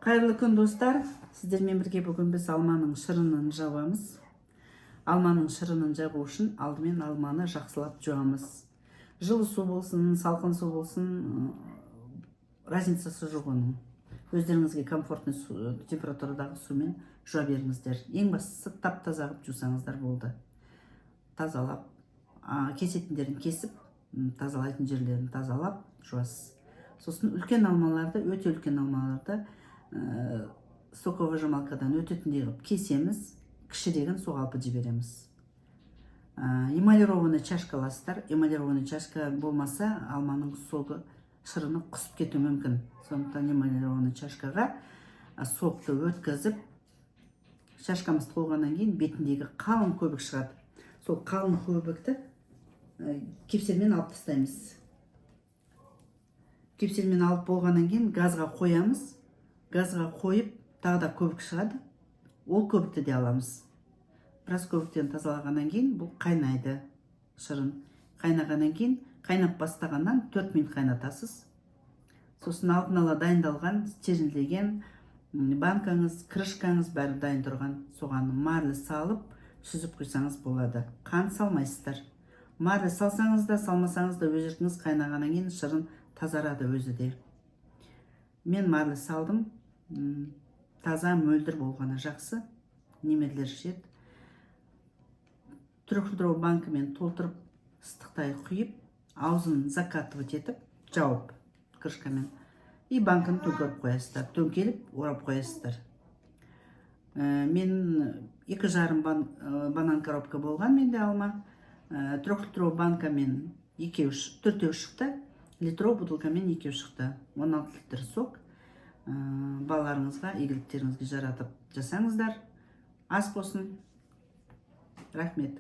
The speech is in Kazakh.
Қайырлы күн достар, сіздермен бірге бүгін біз алманың шырынын жабамыз. Алманың шырынын жабу үшін алдымен алманы жақсылап жуамыз. Жылы су болсын, салқын су болсын, разницасы жоқ оның. Өздеріңізге комфортный температурадағы сумен жуа беріңіздер. Ең бастысы тап-таза қылып жусаңыздар болды. Тазалап, кесетіндерін кесіп, тазалайтын жерлерін тазалап жуасыз. Сосын үлкен алмаларды, өте үлкен алмаларды соковыжималкадан өтетіндей қылып кесеміз, кішірегін суға алып жібереміз. Эмалированный чашка аласыздар. Эмалированный чашка болмаса, алманың соғы шырыны құсып кетуі мүмкін. Сондықтан эмалированный чашкаға сокты өткізіп, шашкамыз толғаннан кейін бетіндегі қалың көбік шығады. Сол қалың көбікті кепселмен алып тастаймыз. Кепселмен алып болғаннан кейін газға қоямыз. Газға қойып, тағы да көбік шығады. Ол көбікті де аламыз. Біраз көбіктен тазалағаннан кейін бұл қайнайды шырын. Қайнағаннан кейін, қайнап бастағаннан 4 минут қайнатасыз. Сосын алдын ала дайындалған, стерилдеген банкаңыз, крышкаңыз бәрі дайын тұрған. Соған марлы салып, сүзіп құйсаңыз болады. Қант салмайсыздар. Марлы салсаңыз да, салмасаңыз да өз еркіңіз, қайнағаннан кейін шырын тазарады өзі де. Мен марлы салдым. Таза мөлдір болғаны жақсы. Немелер жет. Трехлитровый банкамен толтырып, ыстықтай құйып, аузын закатывать етіп, жауып крышкамен. И банканы төңкеріп қоясыздар. Төңкеліп, орап қоясыздар. Мен 2,5 банан коробка болған менде алма. Трехлитровый банкамен 4 шықты. Литровый бутылкамен 2 шықты. 16 литр сок. Балаларыңызға, игіліктеріңізге жаратып жасаңыздар. Ас болсын. Рахмет.